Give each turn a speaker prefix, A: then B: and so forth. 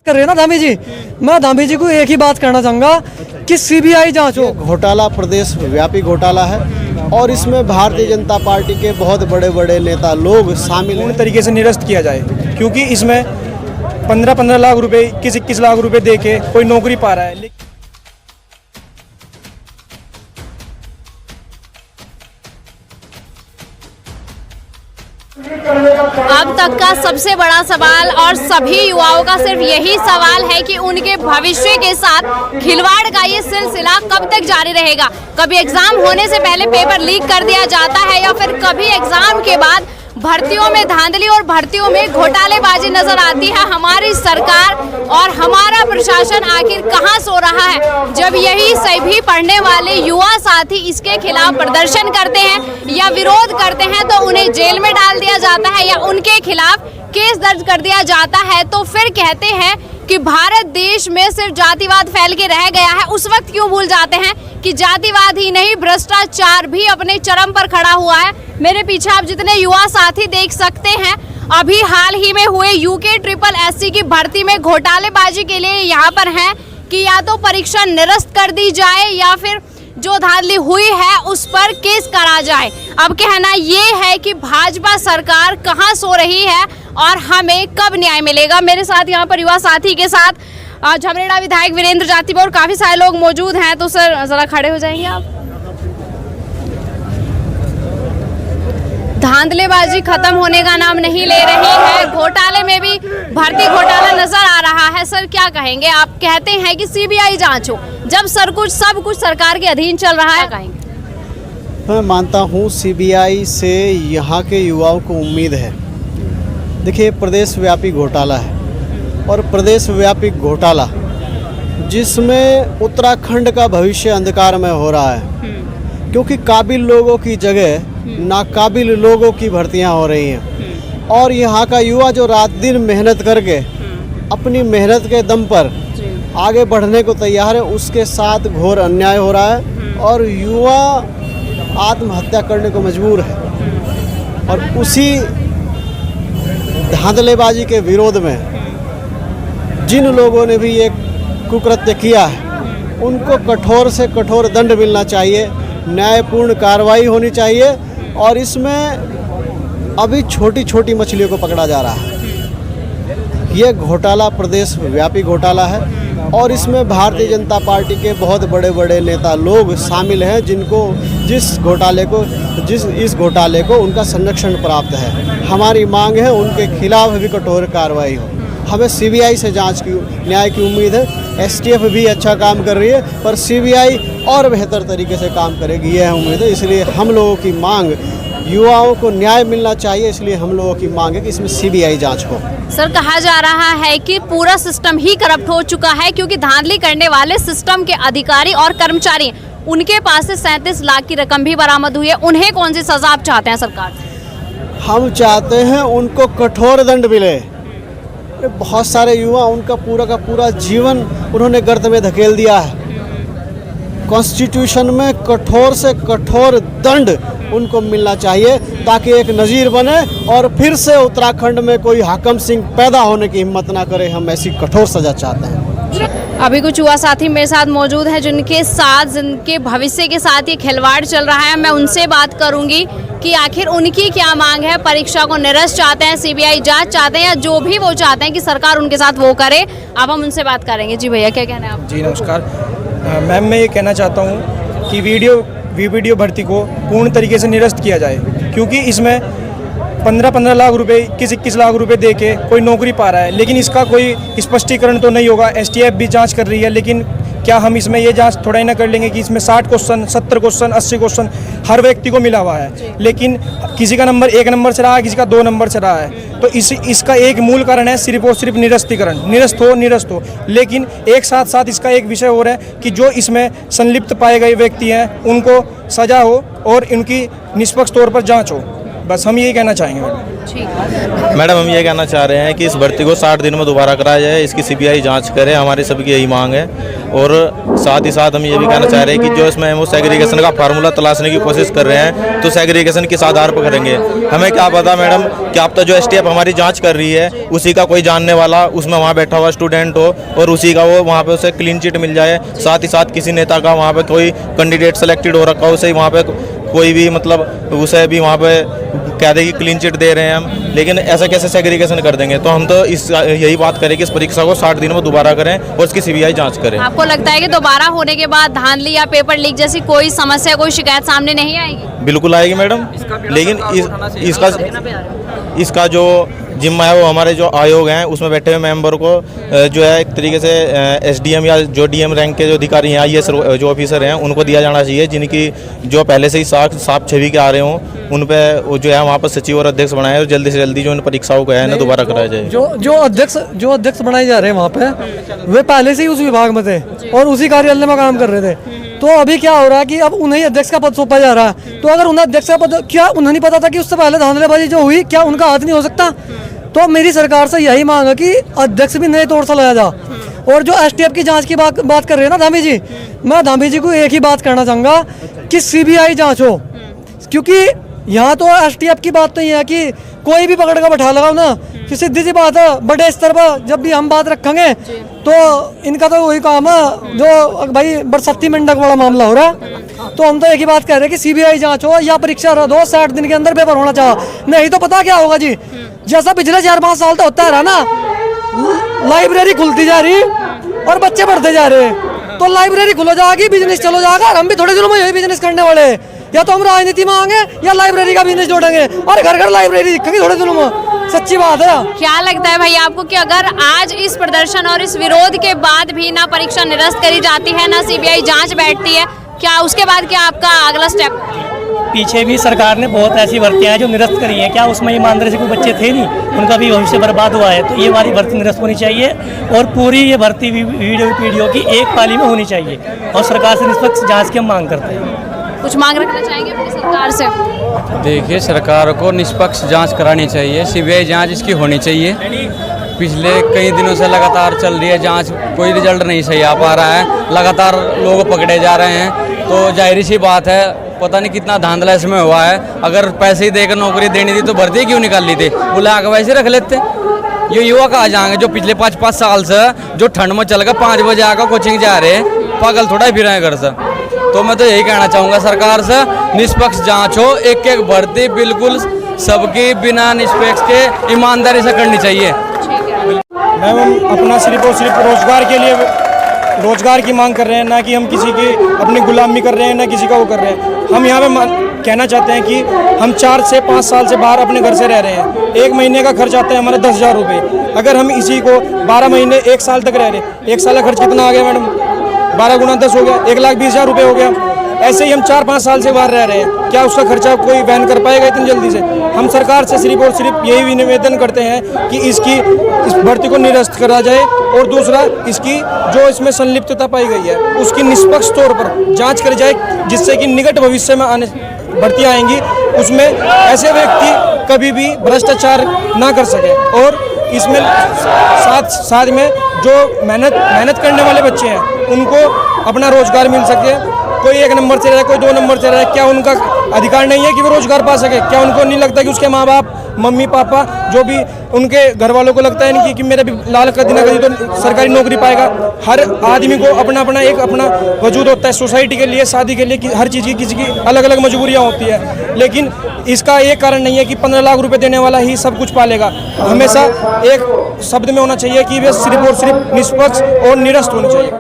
A: कर रहे हैं ना धामी जी। मैं धामी जी को एक ही बात कहना चाहूँगा कि सीबीआई जांच हो।
B: घोटाला प्रदेश व्यापी घोटाला है और इसमें भारतीय जनता पार्टी के बहुत बड़े बड़े नेता लोग शामिल हैं।
C: पूर्ण तरीके से निरस्त किया जाए, क्योंकि इसमें 15-15 लाख रुपए 21-21 लाख रुपए दे के कोई नौकरी पा रहा है।
D: अब तक का सबसे बड़ा सवाल और सभी युवाओं का सिर्फ यही सवाल है कि उनके भविष्य के साथ खिलवाड़ का ये सिलसिला कब तक जारी रहेगा। कभी एग्जाम होने से पहले पेपर लीक कर दिया जाता है या फिर कभी एग्जाम के बाद भर्तियों में धांधली और भर्तियों में घोटालेबाजी नजर आती है। हमारी सरकार और हमारा प्रशासन आखिर कहां सो रहा है, जब यही सभी पढ़ने वाले युवा साथी इसके खिलाफ प्रदर्शन करते हैं या विरोध करते हैं तो उन्हें जेल में डाल दिया जाता है या उनके खिलाफ केस दर्ज कर दिया जाता है, तो फिर कहते हैं कि भारत देश में सिर्फ जातिवाद फैल के रह गया है। उस वक्त क्यों भूल जाते हैं कि जातिवाद ही नहीं भ्रष्टाचार भी अपने चरम पर खड़ा हुआ है। मेरे पीछे आप जितने युवा साथी देख सकते हैं, अभी हाल ही में हुए यूके SSS की भर्ती में घोटालेबाजी के लिए यहाँ पर हैं कि या तो परीक्षा निरस्त कर दी जाए या फिर जो धांधली हुई है उस पर केस करा जाए। अब कहना ये है कि भाजपा सरकार कहां सो रही है और हमें कब न्याय मिलेगा। मेरे साथ यहाँ पर युवा साथी के साथ झमरेड़ा विधायक वीरेंद्र जातिब और काफी सारे लोग मौजूद हैं। तो सर जरा खड़े हो जाएंगे आप। धांधलेबाजी खत्म होने का नाम नहीं ले रही है, घोटाले में भी भर्ती घोटाला नजर आ रहा है। सर क्या कहेंगे, आप कहते हैं कि सीबीआई जांच हो, जब सब कुछ सरकार के अधीन चल रहा है, कहेंगे?
B: मैं मानता हूँ सीबीआई से यहाँ के युवाओं को उम्मीद है। देखिए, प्रदेश व्यापी घोटाला है और प्रदेश व्यापी घोटाला जिसमें उत्तराखंड का भविष्य अंधकार में हो रहा है, क्योंकि काबिल लोगों की जगह नाकाबिल लोगों की भर्तियां हो रही हैं और यहाँ का युवा जो रात दिन मेहनत करके अपनी मेहनत के दम पर आगे बढ़ने को तैयार है, उसके साथ घोर अन्याय हो रहा है और युवा आत्महत्या करने को मजबूर है। और उसी धांधलेबाजी के विरोध में जिन लोगों ने भी ये कुकृत्य किया है उनको कठोर से कठोर दंड मिलना चाहिए, न्यायपूर्ण कार्रवाई होनी चाहिए और इसमें अभी छोटी छोटी मछलियों को पकड़ा जा रहा है। ये घोटाला प्रदेश व्यापी घोटाला है और इसमें भारतीय जनता पार्टी के बहुत बड़े बड़े नेता लोग शामिल हैं इस घोटाले को उनका संरक्षण प्राप्त है। हमारी मांग है उनके खिलाफ भी कठोर कार्रवाई हो। हमें सीबीआई से जांच की न्याय की उम्मीद है। एसटीएफ भी अच्छा काम कर रही है पर सीबीआई और बेहतर तरीके से काम करेगी, यह उम्मीद है। इसलिए हम लोगों की मांग, युवाओं को न्याय मिलना चाहिए, इसलिए हम लोगों की मांग है कि इसमें सीबीआई जांच हो।
D: सर कहा जा रहा है कि पूरा सिस्टम ही करप्ट हो चुका है, क्योंकि धांधली करने वाले सिस्टम के अधिकारी और कर्मचारी, उनके पास से 37 लाख की रकम भी बरामद हुई है। उन्हें कौन सी सजा आप चाहते हैं सरकार से?
B: हम चाहते हैं उनको कठोर दंड मिले। बहुत सारे युवा, उनका पूरा का पूरा जीवन उन्होंने गर्त में धकेल दिया है। कॉन्स्टिट्यूशन में कठोर से कठोर दंड उनको मिलना चाहिए ताकि एक नज़ीर बने और फिर से उत्तराखंड में कोई हाकम सिंह पैदा होने की हिम्मत ना करे। हम ऐसी कठोर सजा चाहते हैं।
D: अभी कुछ युवा साथी मेरे साथ मौजूद हैं जिनके भविष्य के साथ ये खिलवाड़ चल रहा है। मैं उनसे बात करूंगी कि आखिर उनकी क्या मांग है। परीक्षा को निरस्त चाहते हैं, सीबीआई जांच चाहते हैं या जो भी वो चाहते हैं कि सरकार उनके साथ वो करे। अब हम उनसे बात करेंगे। जी भैया क्या कहना है आप?
C: जी नमस्कार मैम, मैं ये कहना चाहता हूँ कि वीडियो भर्ती को पूर्ण तरीके से निरस्त किया जाए, क्योंकि इसमें 15-15 लाख रुपए 21-21 लाख रुपए दे के कोई नौकरी पा रहा है, लेकिन इसका कोई स्पष्टीकरण तो नहीं होगा। एसटीएफ भी जांच कर रही है, लेकिन क्या हम इसमें ये जांच थोड़ा ही ना कर लेंगे कि इसमें 60 क्वेश्चन, 70 क्वेश्चन, 80 क्वेश्चन हर व्यक्ति को मिला हुआ है, लेकिन किसी का नंबर 1 नंबर से रहा है, किसी का 2 नंबर से रहा है। तो इसका एक मूल कारण है सिर्फ और सिर्फ निरस्तीकरण, निरस्त हो। लेकिन एक साथ इसका एक विषय हो रहा है कि जो इसमें संलिप्त पाए गए व्यक्ति हैं उनको सजा हो और इनकी निष्पक्ष तौर पर जाँच हो। बस हम यही कहना चाहेंगे मैडम।
E: मैडम हम ये कहना चाह रहे हैं कि इस भर्ती को 60 दिन में दोबारा कराया जाए, इसकी सीबीआई जांच करे, हमारी सबकी यही मांग है। और साथ ही साथ हम ये भी कहना चाह रहे हैं कि जो इसमें वो सेग्रीगेशन का फार्मूला तलाशने की कोशिश कर रहे हैं, तो सेग्रीगेशन किस आधार पर करेंगे? हमें क्या पता मैडम कि अब तो जो एसटीएफ हमारी जांच कर रही है उसी का कोई जानने वाला उसमें वहाँ बैठा हुआ स्टूडेंट हो और उसी का वो वहाँ पे उसे क्लीन चिट मिल जाए। साथ ही साथ किसी नेता का वहाँ पे कोई कैंडिडेट सेलेक्टेड हो रखा हो, उसे वहाँ पे कोई भी मतलब उसे भी वहाँ पे कह दे कि क्लीन चिट दे रहे हैं हम, लेकिन ऐसा कैसे सेग्रीगेशन कर देंगे? तो हम तो इस यही बात करें कि इस परीक्षा को 60 दिन में दोबारा करें और इसकी सीबीआई जांच करें।
D: आपको लगता है कि दोबारा होने के बाद धांधली या पेपर लीक जैसी कोई समस्या, कोई शिकायत सामने नहीं आएगी?
E: बिल्कुल आएगी मैडम, लेकिन इसका जो जिम्मा है वो हमारे जो आयोग हैं उसमें बैठे हुए मेंबर को जो है एक तरीके से एसडीएम या जो डीएम रैंक के जो अधिकारी हैं, आईएएस जो ऑफिसर हैं, उनको दिया जाना चाहिए, जिनकी जो पहले से ही साफ छवि के आ रहे हों, उन पे जो है वहाँ पर सचिव और अध्यक्ष बनाए और जल्दी से जल्दी जो इन परीक्षाओं का है ना दोबारा कराया जाए।
A: जो अध्यक्ष बनाए जा रहे हैं वहाँ पे वे पहले से ही उस विभाग में थे और उसी कार्यालय में काम कर रहे थे। तो अभी क्या हो रहा है कि अब उन्हें अध्यक्ष का पद सौंपा जा रहा है। तो अगर उन्हें अध्यक्ष का पद, क्या उन्हें नहीं पता था कि उससे पहले धांधलेबाजी जो हुई क्या उनका हाथ नहीं हो सकता? तो मेरी सरकार से यही मांग है कि अध्यक्ष भी नए तौर से लाया जा। और जो एसटीएफ की जांच की बात कर रहे हैं ना धामी जी, मैं धामी जी को एक ही बात कहना चाहूँगा कि सीबीआई जांच हो, क्योंकि यहाँ तो एसटीएफ की बात तो ये है कि कोई भी पकड़ कर बैठा लगाओ ना, कि सीधी सी बात है, बड़े स्तर पर जब भी हम बात रखेंगे तो इनका तो वही काम है जो भाई बरसती मेंढक वाला मामला हो रहा है। तो हम तो एक ही बात कह रहे हैं कि सीबीआई जांच हो या परीक्षा रद्द हो, 60 दिन के अंदर पेपर होना चाहिए। नहीं तो पता क्या होगा जी, जैसा पिछले 4-5 साल तो होता रहा ना, लाइब्रेरी खुलती जा रही और बच्चे बढ़ते जा रहे हैं। तो लाइब्रेरी खुलो जाएगी, बिजनेस चलो जाएगा, हम भी थोड़े दिनों में यही बिजनेस करने वाले, या तो हम राजनीति में आएंगे या लाइब्रेरी का बिजनेस जोड़ेंगे और घर घर लाइब्रेरी दिखेगी थोड़े दिनों में। सच्ची बात है। क्या
D: लगता है भाई आपको कि अगर आज इस प्रदर्शन और इस विरोध के बाद भी ना परीक्षा निरस्त करी जाती है, ना सीबीआई जांच बैठती है, क्या उसके बाद क्या आपका अगला स्टेप?
F: पीछे भी सरकार ने बहुत ऐसी भर्तियां हैं जो निरस्त करी हैं, क्या उसमें ईमानदारी से कोई बच्चे थे नहीं, उनका भी भविष्य बर्बाद हुआ है। तो ये वाली भर्ती निरस्त होनी चाहिए और पूरी ये भर्ती वीडियो की एक पाली में होनी चाहिए और सरकार से निष्पक्ष जांच की हम मांग करते हैं।
D: कुछ मांग रखना चाहेंगे अपनी सरकार से?
G: देखिए, सरकार को निष्पक्ष जांच करानी चाहिए, सीबीआई जांच इसकी होनी चाहिए। पिछले कई दिनों से लगातार चल रही है जांच, कोई रिजल्ट नहीं सही आ पा रहा है, लगातार लोग पकड़े जा रहे हैं। तो जाहिर सी बात है, पता नहीं कितना धांधला इसमें हुआ है। अगर पैसे ही देकर नौकरी देनी थी तो भर्ती क्यों निकाल ली थी, बुला के वैसे रख लेते। ये युवा कहाँ जाएंगे जो पिछले 5-5 साल से जो ठंड में चल कर 5 बजे आकर कोचिंग जा रहे हैं, पागल थोड़ा ही फिर रहे घर से। तो मैं तो यही कहना चाहूँगा सरकार से, निष्पक्ष जांच हो, एक एक भर्ती बिल्कुल सबकी बिना निष्पक्ष के ईमानदारी से करनी चाहिए।
C: मैम हम अपना सिर्फ और सिर्फ रोजगार की मांग कर रहे हैं, ना कि हम किसी की अपनी गुलामी कर रहे हैं, ना किसी का वो कर रहे हैं। हम यहाँ पे कहना चाहते हैं कि हम 4 से 5 साल से बाहर अपने घर से रह रहे हैं, 1 महीने का खर्च आता है हमारा 10,000 रुपये। अगर हम इसी को 12 महीने 1 साल तक रह रहे, 1 साल का खर्च कितना आ गया मैडम? 12 गुना 10 हो गया, 1,20,000 रुपये हो गया। ऐसे ही हम 4-5 साल से बाहर रह रहे हैं, क्या उसका खर्चा कोई वहन कर पाएगा इतनी जल्दी से? हम सरकार से सिर्फ और सिर्फ यही निवेदन करते हैं कि इस भर्ती को निरस्त करा जाए और दूसरा इसकी जो इसमें संलिप्तता पाई गई है उसकी निष्पक्ष तौर पर जांच करी जाए, जिससे कि निकट भविष्य में आने भर्तियाँ आएंगी उसमें ऐसे व्यक्ति कभी भी भ्रष्टाचार ना कर सके। और इसमें साथ में जो मेहनत करने वाले बच्चे हैं उनको अपना रोजगार मिल सके। कोई 1 नंबर से रहे, कोई 2 नंबर से रहे, क्या उनका अधिकार नहीं है कि वो रोजगार पा सके? क्या उनको नहीं लगता कि उसके माँ बाप, मम्मी पापा, जो भी उनके घर वालों को लगता है नहीं कि मेरे भी लाल कदी ना कदी तो सरकारी नौकरी पाएगा? हर आदमी को अपना अपना वजूद होता है, सोसाइटी के लिए, शादी के लिए, हर चीज़ की किसी की अलग अलग मजबूरियाँ होती है। लेकिन इसका एक कारण नहीं है कि 15 लाख रुपए देने वाला ही सब कुछ पालेगा। हमेशा एक शब्द में होना चाहिए कि वे सिर्फ और सिर्फ निष्पक्ष और निरस्त होनी चाहिए।